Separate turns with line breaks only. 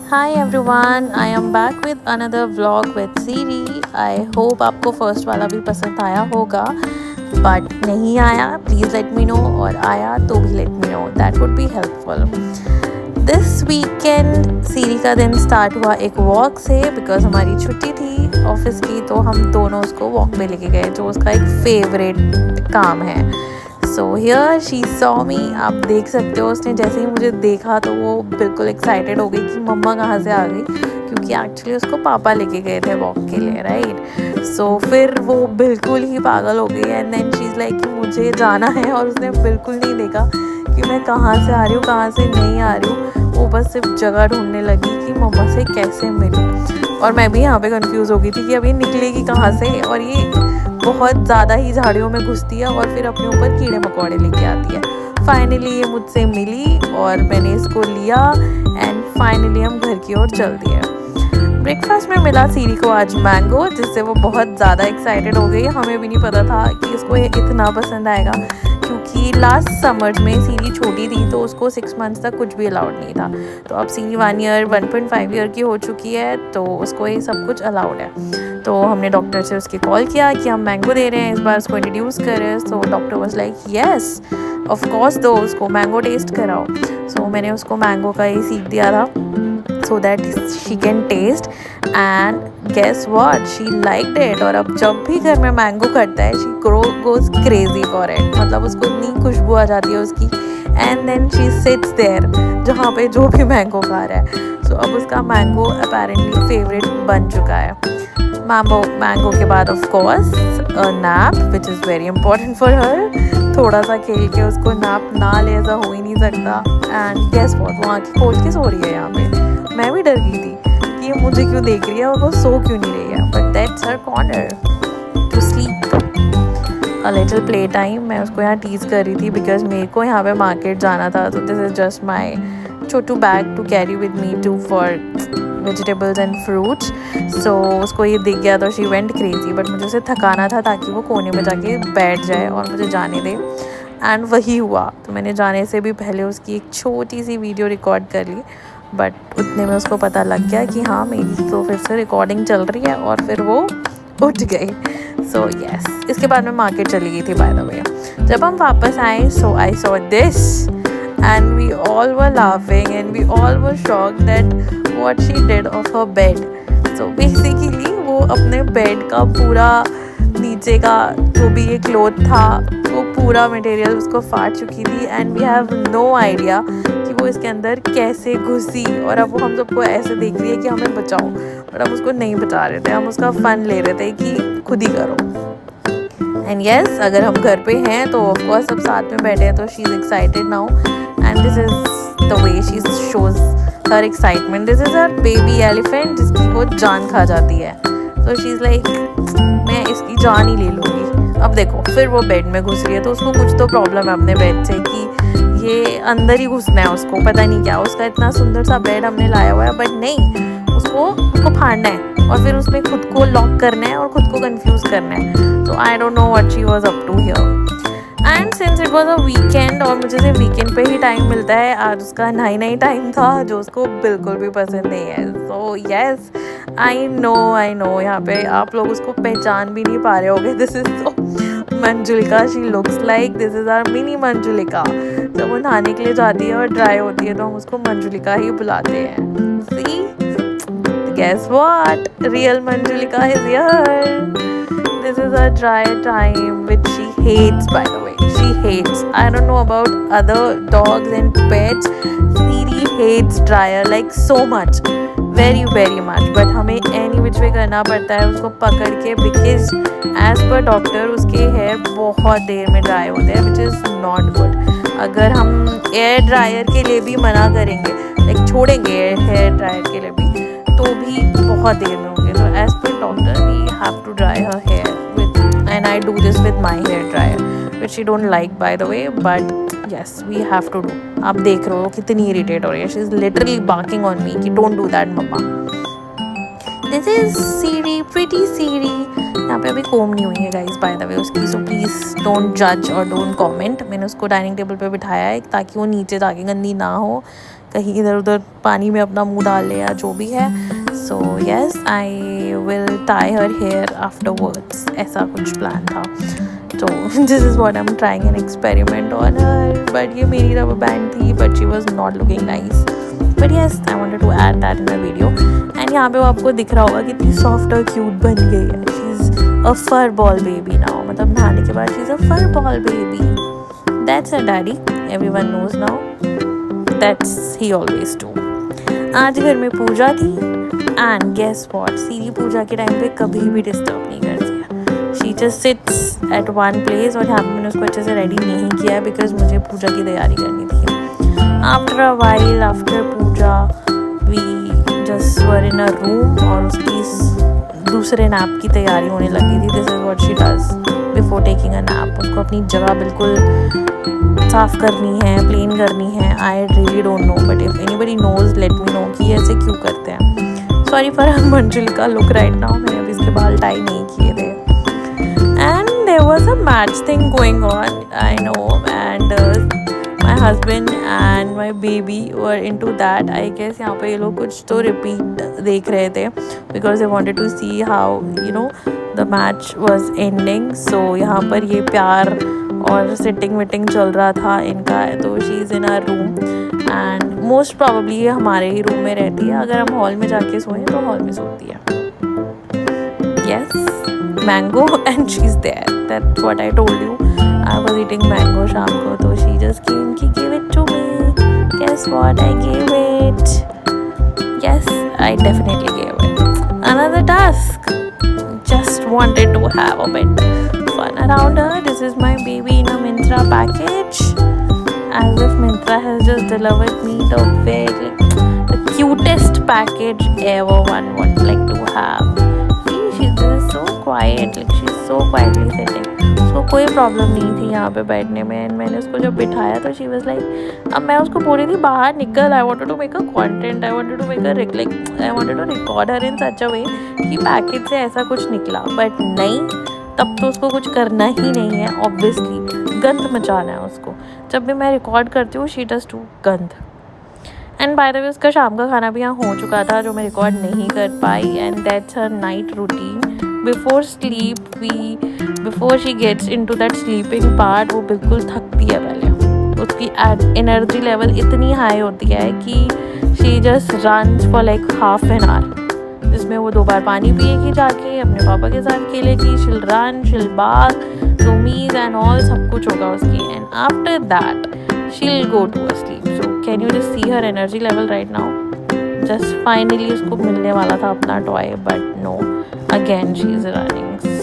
Hi everyone, I am back with another vlog with Siri. I hope आपको first वाला भी पसंद आया होगा, बट नहीं आया प्लीज़ लेट मी नो, और आया तो भी let me know, that would be helpful. This weekend Siri का दिन स्टार्ट हुआ एक वॉक से, बिकॉज हमारी छुट्टी थी ऑफिस की, तो हम दोनों उसको वॉक पे लेके गए, जो उसका एक फेवरेट काम है। So here she saw me, आप देख सकते हो उसने जैसे ही मुझे देखा तो वो बिल्कुल एक्साइटेड हो गई कि मम्मा कहाँ से आ गई, क्योंकि एक्चुअली उसको पापा लेके गए थे वॉक के लिए, राइट। सो फिर वो बिल्कुल ही पागल हो गई, and then she is like कि मुझे जाना है, और उसने बिल्कुल नहीं देखा कि मैं कहाँ से आ रही हूँ कहाँ से नहीं आ रही हूँ। वो बस सिर्फ जगह ढूंढने लगी कि मम्मा से कैसे मिलूँ, और मैं भी यहाँ पे कंफ्यूज हो गई थी कि अभी निकलेगी कहाँ से, और ये बहुत ज़्यादा ही झाड़ियों में घुसती है और फिर अपने ऊपर कीड़े मकोड़े लेके आती है। फाइनली ये मुझसे मिली और मैंने इसको लिया, एंड फाइनली हम घर की ओर चल दिए। ब्रेकफास्ट में मिला सीरी को आज मैंगो, जिससे वो बहुत ज़्यादा एक्साइटेड हो गई। हमें भी नहीं पता था कि इसको ये इतना पसंद आएगा, क्योंकि लास्ट समर में सीरी छोटी थी तो उसको 6 मंथ्स तक कुछ भी अलाउड नहीं था। तो अब सीरी 1 ईयर 1.5 ईयर की हो चुकी है, तो उसको ये सब कुछ अलाउड है। तो हमने डॉक्टर से उसकी कॉल किया कि हम मैंगो दे रहे हैं, इस बार उसको इंट्रोड्यूस करें। So doctor was like yes of course, दो उसको मैंगो टेस्ट कराओ। सो मैंने उसको मैंगो का ही सीख दिया था, so that she can taste, and guess what, she liked it। और अब जब भी घर में मैंगो कटता है she goes crazy for it, मतलब उसको इतनी खुशबू आ जाती है उसकी, and then she sits there जहाँ पे जो भी मैंगो खा रहा है। so अब उसका मैंगो apparently फेवरेट बन चुका है। मैंगो के बाद of course nap, which is very important for her. थोड़ा सा खेल के उसको नैप ना ले ऐसा हो ही नहीं सकता। एंड गेस व्हाट, वो आँखें खोल के सो रही है यहाँ पे। मैं भी डर गई थी कि ये मुझे क्यों देख रही है और वो सो क्यों नहीं रही है, but that's her corner to sleep. A little play time, मैं उसको यहाँ टीज कर रही थी बिकॉज मेरे को यहाँ पे मार्केट जाना था, तो दिस इज़ जस्ट माई छोटू bag to carry with me to for vegetables and fruits. So उसको ये दिख गया तो शी वेंट क्रेजी, बट मुझे उसे थकाना था ताकि वो कोने में जाके बैठ जाए और मुझे जाने दे, एंड वही हुआ। तो मैंने जाने से भी पहले उसकी एक छोटी सी वीडियो रिकॉर्ड कर ली, बट उतने में उसको पता लग गया कि हाँ मेरी तो फिर से रिकॉर्डिंग चल रही है, और फिर वो उठ गई। सो यस, इसके बाद मैं मार्केट चली गई थी बाय द वे। जब हम वापस आए, so I saw this and we all were laughing and we all were shocked that what she did of her bed. So basically वो अपने बेड का पूरा नीचे का जो भी ये क्लोथ था वो पूरा मटेरियल उसको फाड़ चुकी थी, and we have no idea कि वो इसके अंदर कैसे घुसी। और अब वो हम सबको ऐसे देख रही है कि हमें बचाओ, और हम उसको नहीं बचा रहे थे, हम उसका फ़न ले रहे थे कि खुद ही करो। एंड येस, अगर हम घर पे हैं तो ऑफकोर्स सब साथ में बैठे हैं, तो she is excited now, and this is the way she shows her excitement. This is her baby elephant जिसकी वो जान खा जाती है, तो शी इज़ लाइक मैं इसकी जान ही ले लूँगी। अब देखो फिर वो बेड में घुस रही है, तो उसको कुछ तो प्रॉब्लम है अपने बेड से कि ये अंदर ही घुसना है उसको, पता नहीं क्या। उसका इतना सुंदर सा बेड हमने लाया हुआ है, बट नहीं, उसको फाड़ना है और फिर उसमें खुद को लॉक करना है और खुद को कंफ्यूज करना है। तो I don't know what she was up to here. And since it was a weekend और मुझे सिर्फ वीकेंड पे ही टाइम मिलता है, आज उसका नई टाइम था जो उसको बिल्कुल भी पसंद नहीं है। सो यस, आई नो यहाँ पे आप लोग उसको पहचान भी नहीं पा रहे होगे। This is so Manjulika, she looks like this is our mini Manjulika. जब वो नहाने के लिए जाती है और ड्राई होती है तो हम उसको मंजुलिका ही बुलाते हैं। सी, guess what, real Manjulika is here. This is her dry time which she hates, by the way. She hates, I don't know about other dogs and pets, Siri hates dryer like so much, very much, but हमें any which way करना पड़ता है उसको पकड़ के, because as per doctor उसके hair बहुत देर में dry होते हैं, which is not good। अगर हम एयर ड्रायर के लिए भी मना करेंगे, लाइक छोड़ेंगे हेयर ड्रायर के लिए भी, तो भी बहुत देर में होंगे। तो as per doctor we have to dry her hair with, and I do this with my hair dryer which she don't like by the way, but yes we have to do. आप देख रहे हो कितनी irritate हो रही है, she is literally barking on me कि don't do that mama. This is Siri, pretty Siri. यहाँ पे अभी कोम नहीं हुई है गाइस बाय द वे उसकी, सो प्लीज़ डोंट जज और डोंट कमेंट। मैंने उसको डाइनिंग टेबल पे बिठाया है ताकि वो नीचे जाके गंदी ना हो, कहीं इधर उधर पानी में अपना मुंह डाल ले या जो भी है. So yes, I will tie her hair afterwards. ऐसा कुछ प्लान था. So this is what I'm trying an experiment on her. But ये मेरी rubber band थी, but she was not looking nice. But yes, I wanted to add that in the video. And यहाँ पे वो आपको दिख रहा होगा कितनी soft और cute बन गई है. She's a fur ball baby now. मतलब नहाने के बाद she's a fur ball baby. That's her daddy. Everyone knows now. That's he always do. आज घर में पूजा थी. And guess what? सीरी पूजा के टाइम पे कभी भी डिस्टर्ब नहीं करती है. She just sits at one place. और यहाँ पे मैंने उसको अच्छे से रेडी नहीं किया बिकॉज मुझे पूजा की तैयारी करनी थी. After a while, after Puja, we just were in a room और उसकी दूसरे नैप की तैयारी होने लगी थी. This is what she does before taking a nap. उसको अपनी जगह बिल्कुल साफ़ करनी है, प्लेन करनी है. I really don't know, but if anybody knows, let me know कि ऐसे क्यों करते हैं. Sorry for मंजिल का look right now. मैंने अभी इसके बाल टाई नहीं किए थे. And there was a match thing going on, I know, and my husband and my baby were into that. I guess यहाँ पे ये लोग कुछ तो repeat देख रहे थे because they wanted to see how the match was ending. So यहाँ पर ये प्यार और सिटिंग विटिंग चल रहा था इनका. तो she is in our room and most probably ये हमारे ही रूम में रहती है. अगर हम हॉल में जाके सोएं तो हॉल में सोती है. Yes, mango and she's there. That's what I told you. I was eating mango शाम को तो she just came, she gave it to me. Guess what? I gave it. Yes, I definitely gave it. Another task. Just wanted to have a bit fun around her. This is my baby in a Myntra package. As if Myntra has just delivered me the cutest package ever one would like to have. She's just so quiet, like she's so quietly sitting. उसको कोई problem नहीं थी यहाँ पे बैठने में. मैंने उसको जब बिठाया तो she was like, अब मैं उसको बोल रही थी बाहर निकल. I wanted to make a content, I wanted to make a I wanted to record her in such a way कि पैकेज से ऐसा कुछ निकला. बट नहीं, तब तो उसको कुछ करना ही नहीं है. ऑब्वियसली गंद मचाना है उसको. जब भी मैं रिकॉर्ड करती हूँ शी डज टू गंद. एंड बाय द वे उसका शाम का खाना भी यहाँ हो चुका था जो मैं रिकॉर्ड नहीं कर पाई. And that's her night routine. Before sleep before she gets into that sleeping part वो बिल्कुल थकती है पहले. उसकी एनर्जी लेवल इतनी हाई होती है कि she just runs for like half an hour, जिसमें वो 2 बार पानी पिएगी जाके, अपने पापा के साथ खेलेगी, she'll run, she'll bark, zoomies and all सब कुछ होगा उसकी. And after that she'll go to a sleep. So can you just see her energy level right now? Just finally उसको मिलने वाला था अपना toy, but no, again she is running.